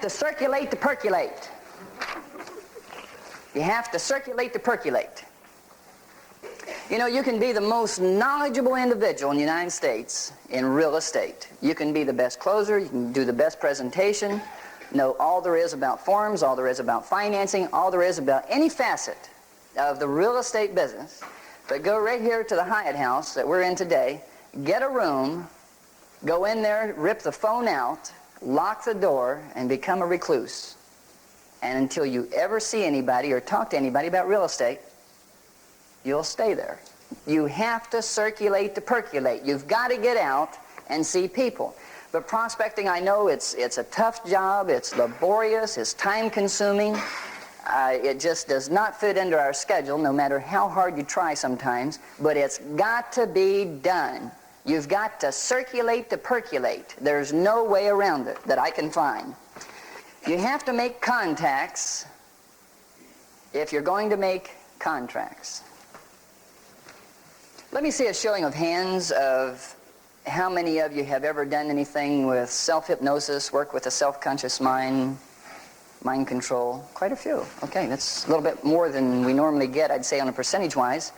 to circulate to percolate. You have to circulate to percolate. You know, you can be the most knowledgeable individual in the United States in real estate. You can be the best closer, you can do the best presentation, know all there is about forms, all there is about financing, all there is about any facet of the real estate business. But go right here to the Hyatt House that we're in today, get a room, go in there, rip the phone out, lock the door, and become a recluse. And until you ever see anybody or talk to anybody about real estate, you'll stay there. You have to circulate to percolate. You've got to get out and see people. But prospecting, I know it's a tough job, it's laborious, it's time-consuming. It just does not fit into our schedule, no matter how hard you try sometimes, but it's got to be done. You've got to circulate to percolate. There's no way around it that I can find. You have to make contacts if you're going to make contracts. Let me see a showing of hands of how many of you have ever done anything with self-hypnosis, work with a self-conscious mind, mind control. Quite a few. Okay, that's a little bit more than we normally get, I'd say, on a percentage-wise.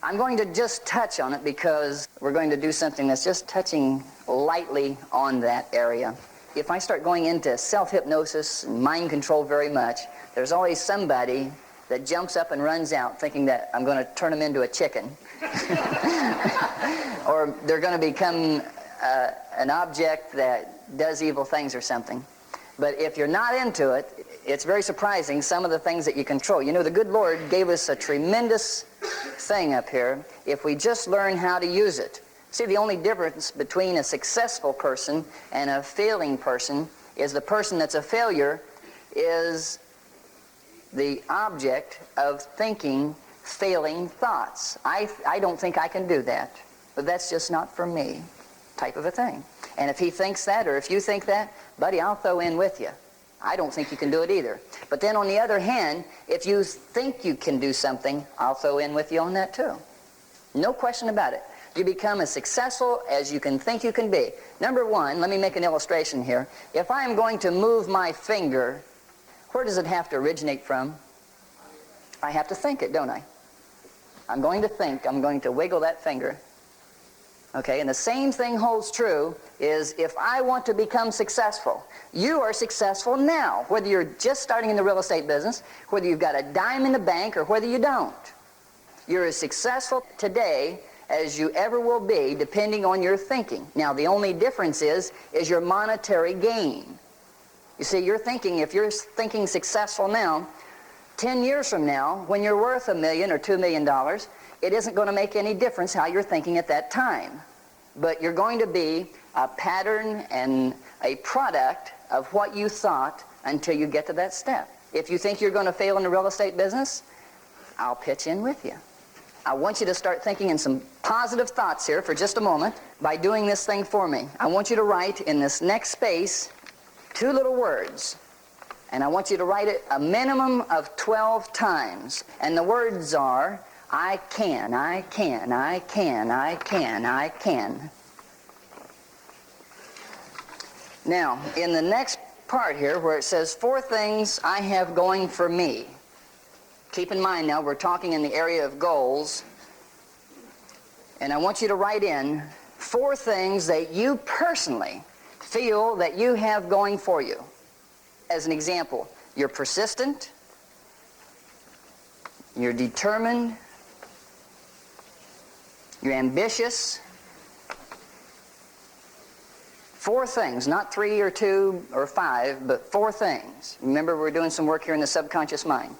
I'm going to just touch on it because we're going to do something that's just touching lightly on that area. If I start going into self-hypnosis and mind control very much, there's always somebody that jumps up and runs out thinking that I'm going to turn them into a chicken. Or they're going to become an object that does evil things or something. But if you're not into it, it's very surprising some of the things that you control. You know, the good Lord gave us a tremendous thing up here if we just learn how to use it. See, the only difference between a successful person and a failing person is the person that's a failure is the object of thinking failing thoughts. I don't think I can do that, but that's just not for me type of a thing. And if he thinks that, or if you think that, buddy, I'll throw in with you. I don't think you can do it either. But then on the other hand, if you think you can do something, I'll throw in with you on that too. No question about it. You become as successful as you can think you can be. Number one, let me make an illustration here. If I am going to move my finger, where does it have to originate from? I have to think it, don't I? I'm going to think, I'm going to wiggle that finger. Okay, and the same thing holds true is if I want to become successful. You are successful now, whether you're just starting in the real estate business, whether you've got a dime in the bank, or whether you don't. You're as successful today as you ever will be, depending on your thinking. Now, the only difference is your monetary gain. You see, you're thinking, if you're thinking successful now, 10 years from now, when you're worth $1 million or $2 million, it isn't going to make any difference how you're thinking at that time. But you're going to be a pattern and a product of what you thought until you get to that step. If you think you're going to fail in the real estate business, I'll pitch in with you. I want you to start thinking in some positive thoughts here for just a moment by doing this thing for me. I want you to write in this next space 2 little words. And I want you to write it a minimum of 12 times. And the words are, I can, I can, I can, I can, I can. Now, in the next part here where it says 4 things I have going for me. Keep in mind now, we're talking in the area of goals. And I want you to write in 4 things that you personally feel that you have going for you. As an example, you're persistent, you're determined, you're ambitious. 4 things, not 3 or 2 or 5, but 4 things. Remember, we're doing some work here in the subconscious mind.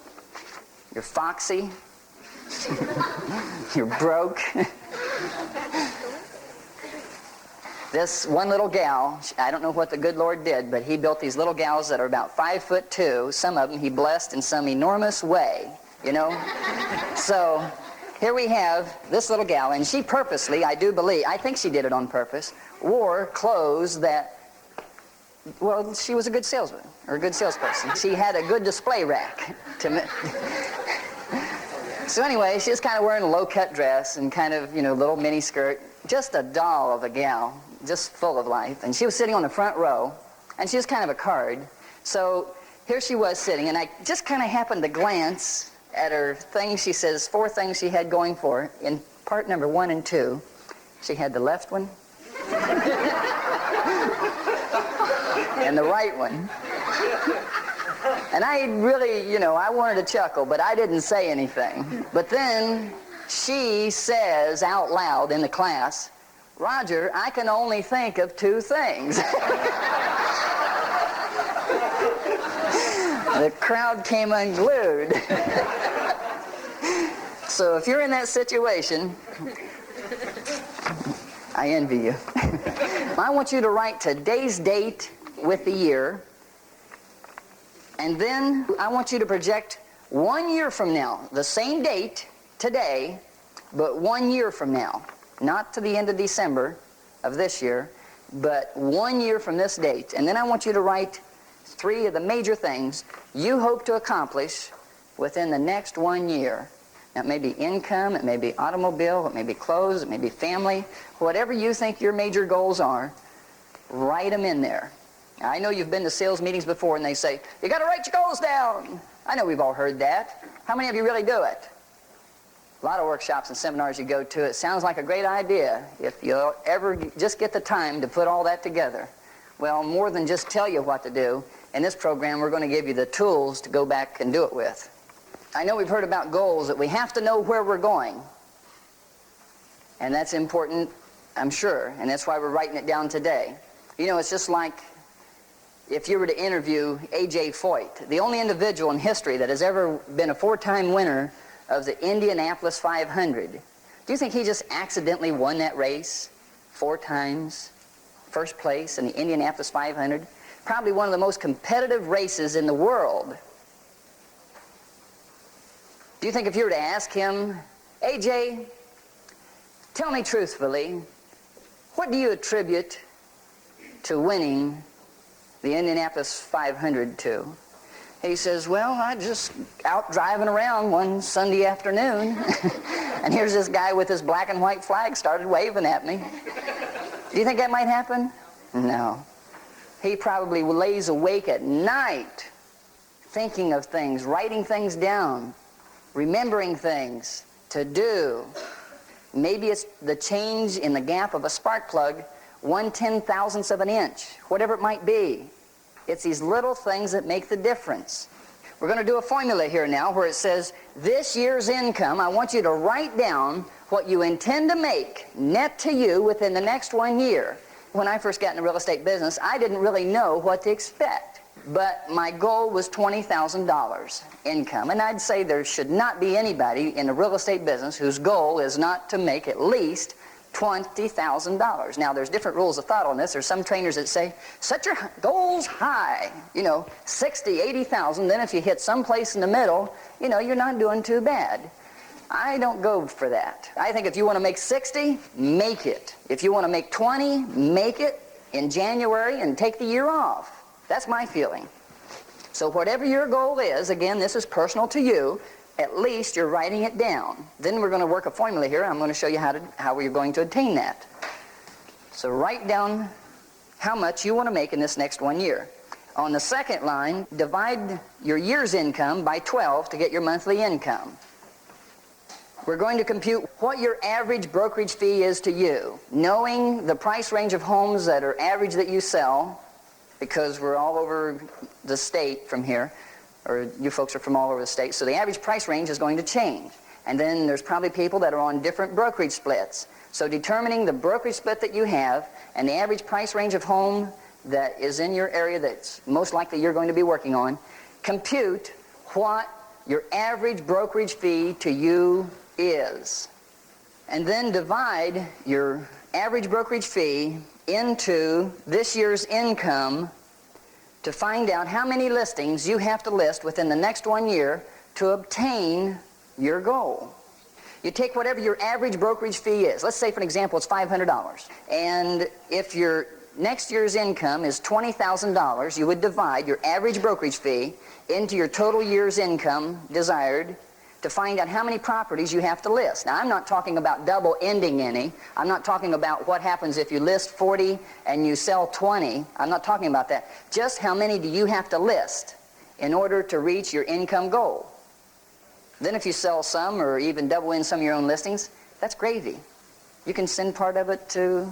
You're foxy. You're broke. This one little gal, I don't know what the good Lord did, but he built these little gals that are about 5'2". Some of them he blessed in some enormous way, you know. So here we have this little gal, and she purposely, I do believe, I think she did it on purpose, wore clothes that, well, she was a good salesman, or a good salesperson. She had a good display rack. So anyway, she was kind of wearing a low-cut dress and kind of, you know, little mini skirt. Just a doll of a gal, just full of life. And she was sitting on the front row, and she was kind of a card. So here she was sitting, and I just kind of happened to glance at her thing. She says 4 things she had going for her. In part number 1 and 2, she had the left one and the right one. And I really, I wanted to chuckle, but I didn't say anything. But then she says out loud in the class, "Roger, I can only think of 2 things." The crowd came unglued. So if you're in that situation, I envy you. I want you to write today's date with the year, and then I want you to project 1 year from now, the same date today, but 1 year from now, not to the end of December of this year, but 1 year from this date. And then I want you to write 3 of the major things you hope to accomplish within the next 1 year. Now, it may be income, it may be automobile, it may be clothes, it may be family. Whatever you think your major goals are, write them in there. Now, I know you've been to sales meetings before and they say, "You got to write your goals down." I know we've all heard that. How many of you really do it? A lot of workshops and seminars you go to, it sounds like a great idea if you ever just get the time to put all that together. Well, more than just tell you what to do, in this program we're going to give you the tools to go back and do it with. I know we've heard about goals, that we have to know where we're going. And that's important, I'm sure, and that's why we're writing it down today. It's just like if you were to interview A.J. Foyt, the only individual in history that has ever been a 4-time winner of the Indianapolis 500. Do you think he just accidentally won that race 4 times? First place in the Indianapolis 500? Probably one of the most competitive races in the world. Do you think if you were to ask him, "AJ, tell me truthfully, what do you attribute to winning the Indianapolis 500 to?" He says, "Well, I just out driving around one Sunday afternoon, and here's this guy with his black and white flag started waving at me." Do you think that might happen? No. He probably lays awake at night thinking of things, writing things down, remembering things to do. Maybe it's the change in the gap of a spark plug 1/10,000th of an inch, whatever it might be. It's these little things that make the difference. We're going to do a formula here now where it says, this year's income, I want you to write down what you intend to make net to you within the next 1 year. When I first got in the real estate business, I didn't really know what to expect. But my goal was $20,000 income. And I'd say there should not be anybody in the real estate business whose goal is not to make at least $20,000. Now, there's different rules of thought on this. There's some trainers that say, set your goals high, 60, 80,000. Then if you hit someplace in the middle, you're not doing too bad. I don't go for that. I think if you want to make 60, make it. If you want to make 20, make it in January and take the year off. That's my feeling. So whatever your goal is, again, this is personal to you, at least you're writing it down. Then we're going to work a formula here. I'm going to show you how we're going to attain that. So write down how much you want to make in this next 1 year. On the second line, divide your year's income by 12 to get your monthly income. We're going to compute what your average brokerage fee is to you, knowing the price range of homes that are average that you sell, because we're all over the state from here, or you folks are from all over the state, so the average price range is going to change. And then there's probably people that are on different brokerage splits. So determining the brokerage split that you have and the average price range of home that is in your area that's most likely you're going to be working on, compute what your average brokerage fee to you is. And then divide your average brokerage fee into this year's income to find out how many listings you have to list within the next 1 year to obtain your goal. You take whatever your average brokerage fee is. Let's say, for example, it's $500. And if your next year's income is $20,000, you would divide your average brokerage fee into your total year's income desired to find out how many properties you have to list. Now, I'm not talking about double ending any. I'm not talking about what happens if you list 40 and you sell 20. I'm not talking about that. Just how many do you have to list in order to reach your income goal. Then if you sell some or even double in some of your own listings, that's gravy. You can send part of it to...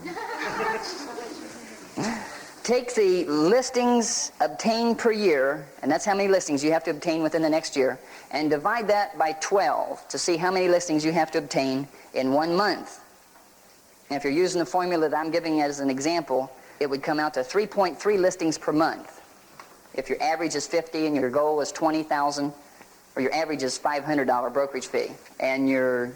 Take the listings obtained per year, and that's how many listings you have to obtain within the next year, and divide that by 12 to see how many listings you have to obtain in 1 month. And if you're using the formula that I'm giving as an example, it would come out to 3.3 listings per month. If your average is 50 and your goal is 20,000, or your average is $500 brokerage fee, and your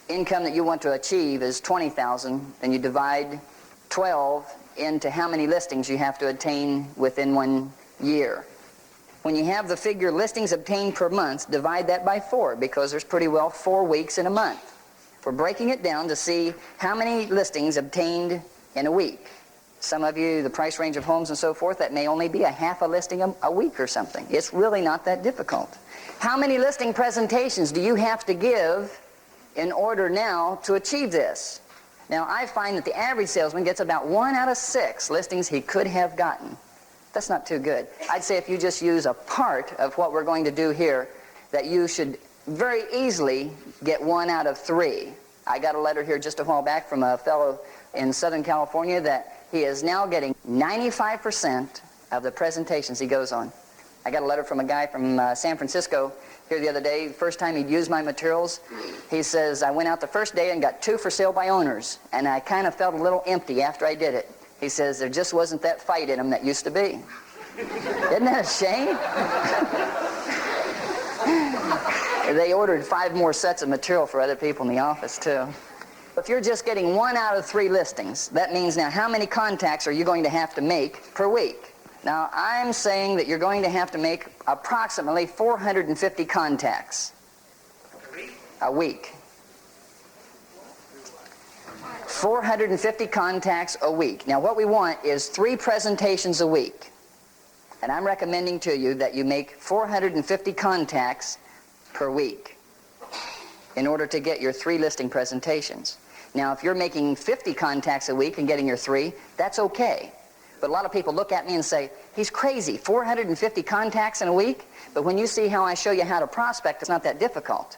income that you want to achieve is 20,000, then you divide 12 into how many listings you have to attain within 1 year. When you have the figure listings obtained per month, divide that by 4, because there's pretty well 4 weeks in a month. We're breaking it down to see how many listings obtained in a week. Some of you, the price range of homes and so forth, that may only be a half a listing a week or something. It's really not that difficult. How many listing presentations do you have to give in order now to achieve this? Now, I find that the average salesman gets about 1 out of 6 listings he could have gotten. That's not too good. I'd say if you just use a part of what we're going to do here, that you should very easily get 1 out of 3. I got a letter here just a while back from a fellow in Southern California that he is now getting 95% of the presentations he goes on. I got a letter from a guy from San Francisco here the other day. The first time he'd used my materials, he says, I went out the first day and got 2 for sale by owners, and I kind of felt a little empty after I did it. He says, there just wasn't that fight in him that used to be. Isn't that a shame? They ordered 5 more sets of material for other people in the office, too. If you're just getting 1 out of 3 listings, that means now how many contacts are you going to have to make per week? Now, I'm saying that you're going to have to make approximately 450 contacts a week. 450 contacts a week. Now, what we want is 3 presentations a week. And I'm recommending to you that you make 450 contacts per week in order to get your 3 listing presentations. Now, if you're making 50 contacts a week and getting your 3, that's okay. But a lot of people look at me and say, he's crazy, 450 contacts in a week? But when you see how I show you how to prospect, it's not that difficult.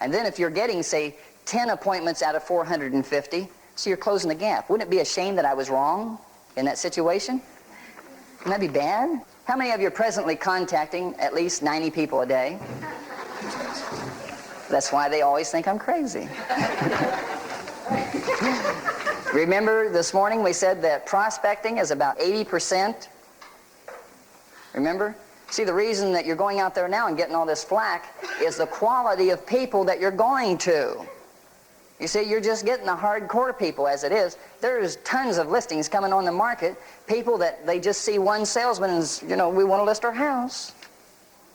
And then if you're getting, say, 10 appointments out of 450, so you're closing the gap. Wouldn't it be a shame that I was wrong in that situation? Wouldn't that be bad? How many of you are presently contacting at least 90 people a day? That's why they always think I'm crazy. Remember this morning we said that prospecting is about 80%? Remember? See, the reason that you're going out there now and getting all this flack is the quality of people that you're going to. You see, you're just getting the hardcore people as it is. There's tons of listings coming on the market, people that they just see one salesman and, you know, we want to list our house.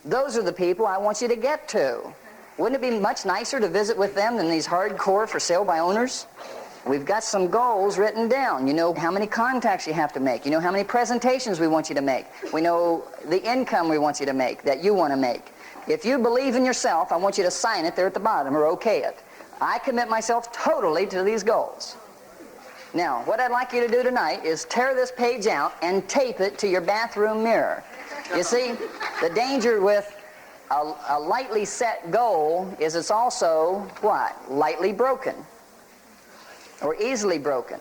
Those are the people I want you to get to. Wouldn't it be much nicer to visit with them than these hardcore for sale by owners? We've got some goals written down. You know how many contacts you have to make. You know how many presentations we want you to make. We know the income we want you to make, that you want to make. If you believe in yourself, I want you to sign it there at the bottom or okay it. I commit myself totally to these goals. Now, what I'd like you to do tonight is tear this page out and tape it to your bathroom mirror. You see, the danger with a lightly set goal is it's also, what? Lightly broken. Or easily broken.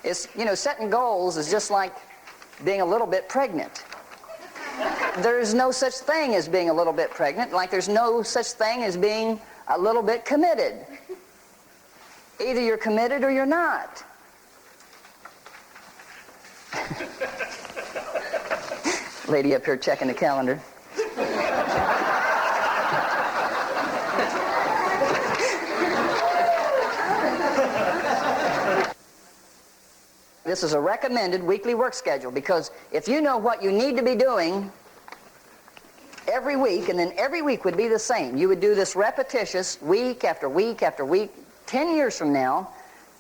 It's, you know, setting goals is just like being a little bit pregnant. There's no such thing as being a little bit pregnant, like there's no such thing as being a little bit committed. Either you're committed or you're not. Lady up here checking the calendar. This is a recommended weekly work schedule, because if you know what you need to be doing every week, and then every week would be the same, you would do this repetitious week after week after week. 10 years from now,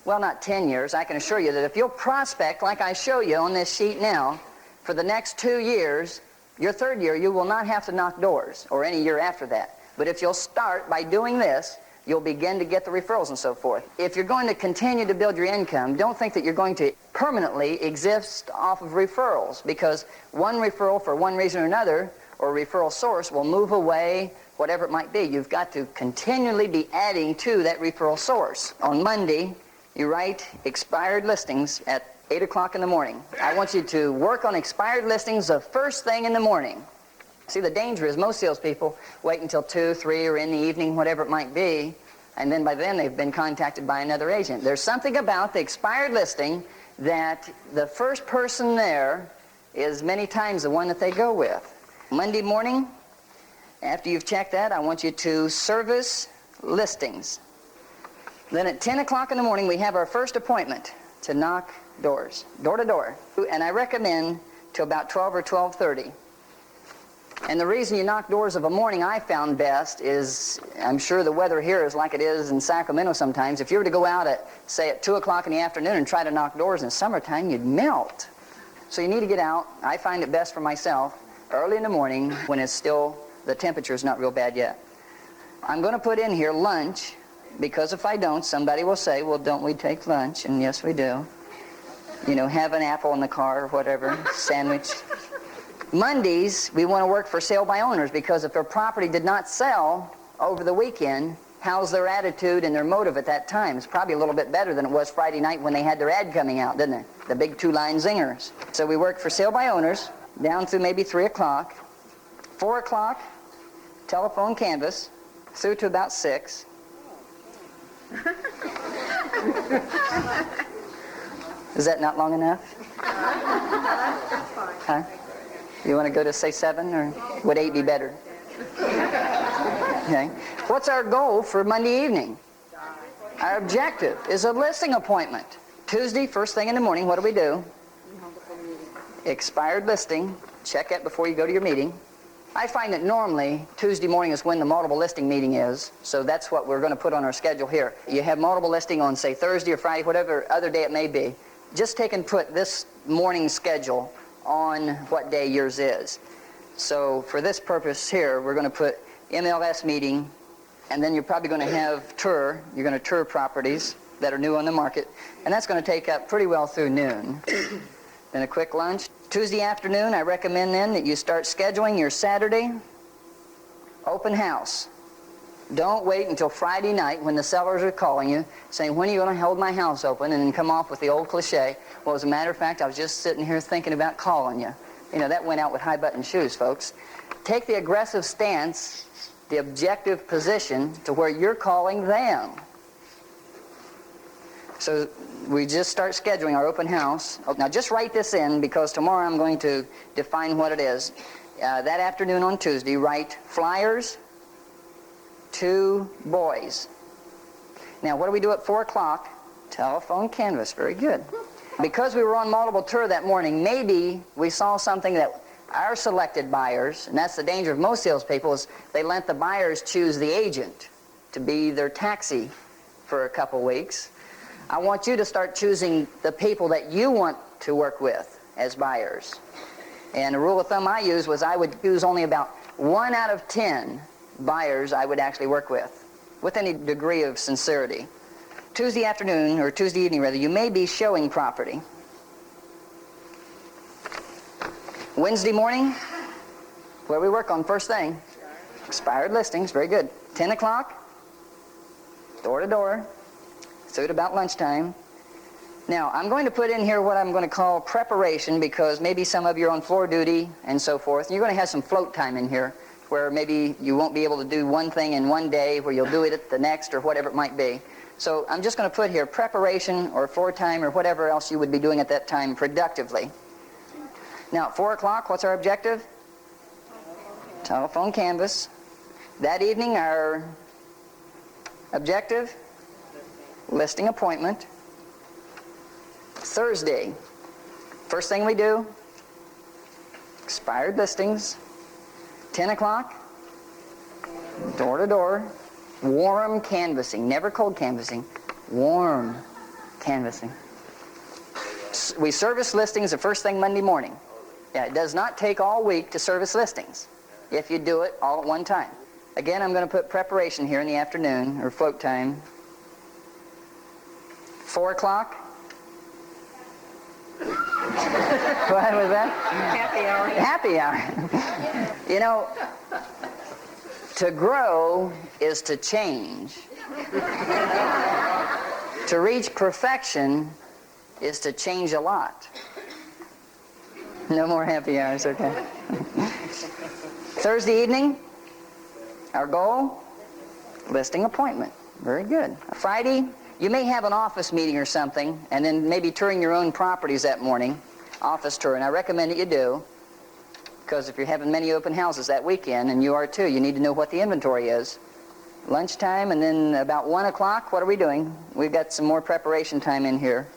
well, not 10 years, I can assure you that if you'll prospect like I show you on this sheet now for the next 2 years, Your third year, you will not have to knock doors, or any year after that. But if you'll start by doing this, you'll begin to get the referrals and so forth. If you're going to continue to build your income, don't think that you're going to permanently exist off of referrals, because one referral for one reason or another, or referral source, will move away, whatever it might be. You've got to continually be adding to that referral source. On Monday, you write expired listings at 8 o'clock in the morning. I want you to work on expired listings the first thing in the morning. See, the danger is most salespeople wait until 2, 3, or in the evening, whatever it might be, and then by then they've been contacted by another agent. There's something about the expired listing that the first person there is many times the one that they go with. Monday morning, after you've checked that, I want you to service listings. Then at 10 o'clock in the morning, we have our first appointment to knock doors, door to door. And I recommend to about 12 or 12:30. And the reason you knock doors of a morning I found best is, I'm sure the weather here is like it is in Sacramento sometimes. If you were to go out at, say, at 2 o'clock in the afternoon and try to knock doors in summertime, you'd melt. So you need to get out. I find it best for myself early in the morning when it's still, the temperature's not real bad yet. I'm going to put in here lunch, because if I don't, somebody will say, well, don't we take lunch? And yes, we do. You know, have an apple in the car or whatever, sandwich. Mondays, we want to work for sale by owners, because if their property did not sell over the weekend, how's their attitude and their motive at that time? It's probably a little bit better than it was Friday night when they had their ad coming out, didn't it? The big 2-line zingers. So we work for sale by owners down through maybe 3 o'clock. 4 o'clock, telephone canvas, through to about 6. Is that not long enough? Huh? You want to go to, say, 7, or would 8 be better? Okay. What's our goal for Monday evening? Our objective is a listing appointment. Tuesday, first thing in the morning, what do we do? Expired listing. Check it before you go to your meeting. I find that normally Tuesday morning is when the multiple listing meeting is, so that's what we're going to put on our schedule here. You have multiple listing on, say, Thursday or Friday, whatever other day it may be. Just take and put this morning schedule on what day yours is. So for this purpose here, we're going to put MLS meeting, and then you're probably going to have tour. You're going to tour properties that are new on the market, and that's going to take up pretty well through noon. Then a quick lunch. Tuesday afternoon, I recommend then that you start scheduling your Saturday open house. Don't wait until Friday night when the sellers are calling you, saying, when are you going to hold my house open? And then come off with the old cliche, well, as a matter of fact, I was just sitting here thinking about calling you. You know, that went out with high-button shoes, folks. Take the aggressive stance, the objective position, to where you're calling them. So we just start scheduling our open house. Now just write this in, because tomorrow I'm going to define what it is. That afternoon on Tuesday, write flyers to boys. Now what do we do at 4 o'clock? Telephone canvas. Very good. Because we were on multiple tour that morning, maybe we saw something that our selected buyers, and that's the danger of most salespeople, is they let the buyers choose the agent to be their taxi for a couple weeks. I want you to start choosing the people that you want to work with as buyers. And the rule of thumb I used was I would choose only about 1 out of 10 buyers I would actually work with any degree of sincerity. Tuesday afternoon, or Tuesday evening rather, you may be showing property. Wednesday morning, where we work on first thing, expired listings, very good. 10 o'clock, door to door, through to about lunchtime. Now, I'm going to put in here what I'm going to call preparation, because maybe some of you are on floor duty and so forth. You're going to have some float time in here, where maybe you won't be able to do one thing in one day, where you'll do it at the next, or whatever it might be. So I'm just going to put here preparation or floor time or whatever else you would be doing at that time productively. Now, at 4 o'clock, what's our objective? Telephone canvas. That evening, our objective? Listing appointment. Thursday, first thing we do, expired listings. 10 o'clock, door to door, warm canvassing, never cold canvassing, warm canvassing. We service listings the first thing Monday morning. Yeah, it does not take all week to service listings if you do it all at one time. Again, I'm going to put preparation here in the afternoon, or float time. 4 o'clock? What was that? Happy hour. Happy hour. You know, to grow is to change. To reach perfection is to change a lot. No more happy hours, okay. Thursday evening, our goal, listing appointment. Very good. Friday, you may have an office meeting or something, and then maybe touring your own properties that morning, office tour, and I recommend that you do, because if you're having many open houses that weekend, and you are too, you need to know what the inventory is. Lunchtime, and then about 1 o'clock, what are we doing? We've got some more preparation time in here.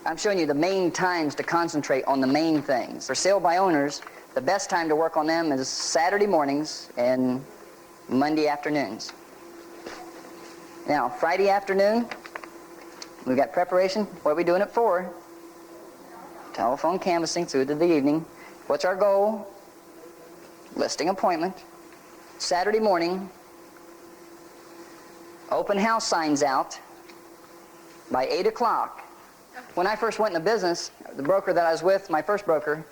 I'm showing you the main times to concentrate on the main things. For sale by owners, the best time to work on them is Saturday mornings and Monday afternoons. Now, Friday afternoon, we've got preparation. What are we doing at 4? Telephone canvassing through to the evening. What's our goal? Listing appointment. Saturday morning, open house signs out by 8 o'clock. When I first went into business, the broker that I was with, my first broker,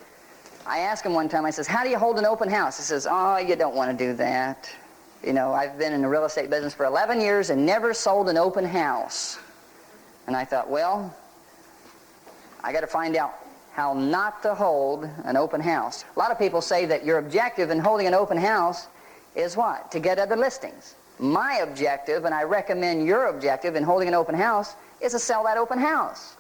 I asked him one time, I says, how do you hold an open house? He says, oh, you don't want to do that. You know, I've been in the real estate business for 11 years and never sold an open house. And I thought, well, I got to find out how not to hold an open house. A lot of people say that your objective in holding an open house is what? To get other listings. My objective, and I recommend your objective in holding an open house, is to sell that open house.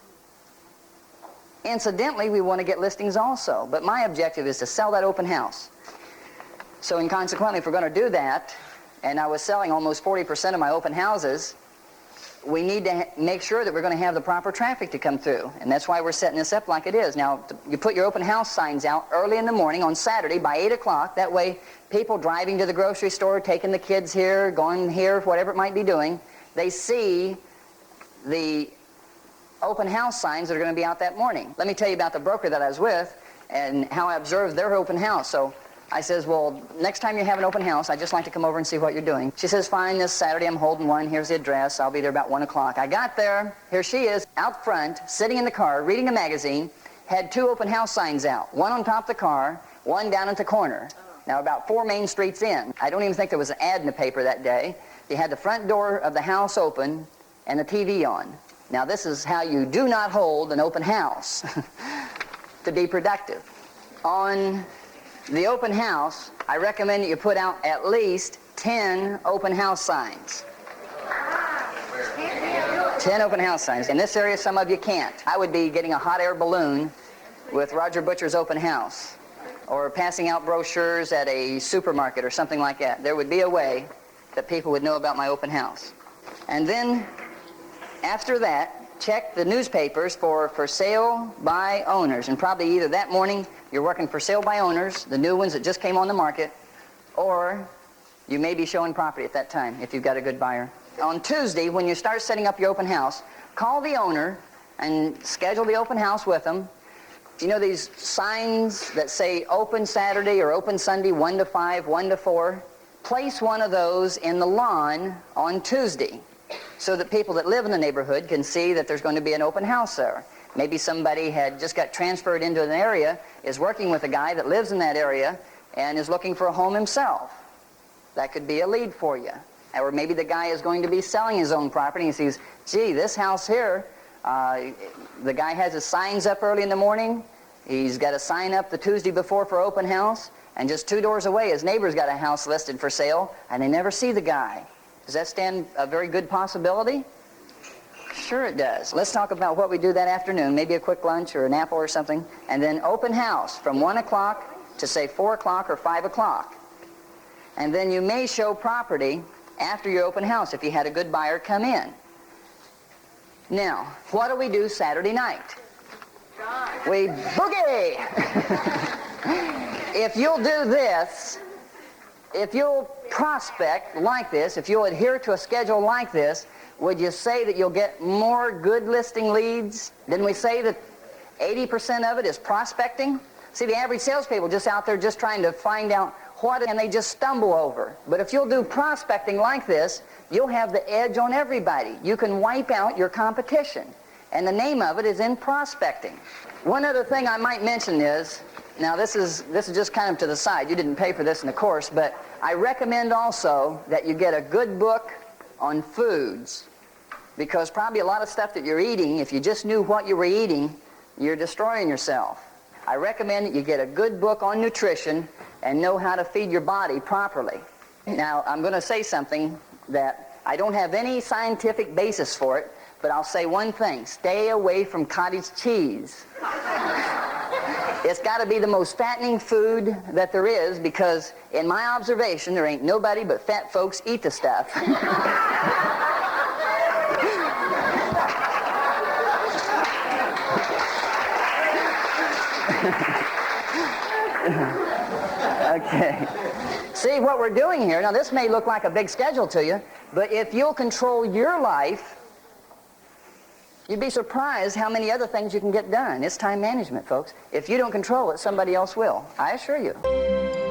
Incidentally, we want to get listings also, but my objective is to sell that open house. So, and consequently, if we're going to do that, and I was selling almost 40% of my open houses, we need to make sure that we're going to have the proper traffic to come through, and that's why we're setting this up like it is. Now, you put your open house signs out early in the morning on Saturday by 8 o'clock. That way, people driving to the grocery store, taking the kids here, going here, whatever it might be doing, they see the open house signs that are going to be out that morning. Let me tell you about the broker that I was with and how I observed their open house. So I says, well, next time you have an open house, I'd just like to come over and see what you're doing. She says, fine, this Saturday I'm holding one. Here's the address. I'll be there about 1 o'clock. I got there. Here she is out front, sitting in the car, reading a magazine, had 2 open house signs out, one on top of the car, one down at the corner. Now, about 4 main streets in. I don't even think there was an ad in the paper that day. They had the front door of the house open and the TV on. Now, this is how you do not hold an open house to be productive. On the open house, I recommend that you put out at least 10 open house signs. 10 open house signs. In this area, some of you can't. I would be getting a hot air balloon with Roger Butcher's open house, or passing out brochures at a supermarket or something like that. There would be a way that people would know about my open house. And then, after that, check the newspapers for sale by owners. And probably either that morning you're working for sale by owners, the new ones that just came on the market, or you may be showing property at that time if you've got a good buyer. On Tuesday, when you start setting up your open house, call the owner and schedule the open house with them. You know these signs that say open Saturday or open Sunday, 1 to 5, 1 to 4? Place one of those in the lawn on Tuesday, so that people that live in the neighborhood can see that there's going to be an open house there. Maybe somebody had just got transferred into an area, is working with a guy that lives in that area, and is looking for a home himself. That could be a lead for you. Or maybe the guy is going to be selling his own property and he sees, gee, this house here, the guy has his signs up early in the morning. He's got a sign up the Tuesday before for open house, and just 2 doors away his neighbor's got a house listed for sale, and they never see the guy. Does that stand a very good possibility? Sure it does. Let's talk about what we do that afternoon, maybe a quick lunch or an apple or something, and then open house from 1 o'clock to say 4 o'clock or 5 o'clock. And then you may show property after your open house if you had a good buyer come in. Now, what do we do Saturday night? We boogie! If you'll do this, if you'll prospect like this, if you'll adhere to a schedule like this, would you say that you'll get more good listing leads? Didn't we say that 80% of it is prospecting? See, the average salespeople just out there just trying to find out what, and they just stumble over. But if you'll do prospecting like this, you'll have the edge on everybody. You can wipe out your competition. And the name of it is in prospecting. One other thing I might mention is, now this is just kind of to the side. You didn't pay for this in the course, but I recommend also that you get a good book on foods, because probably a lot of stuff that you're eating, if you just knew what you were eating, you're destroying yourself. I recommend that you get a good book on nutrition and know how to feed your body properly. Now, I'm going to say something that I don't have any scientific basis for it, but I'll say one thing. Stay away from cottage cheese. It's got to be the most fattening food that there is, because in my observation, there ain't nobody but fat folks eat the stuff. Okay. See what we're doing here. Now, this may look like a big schedule to you, but if you'll control your life, you'd be surprised how many other things you can get done. It's time management, folks. If you don't control it, somebody else will. I assure you.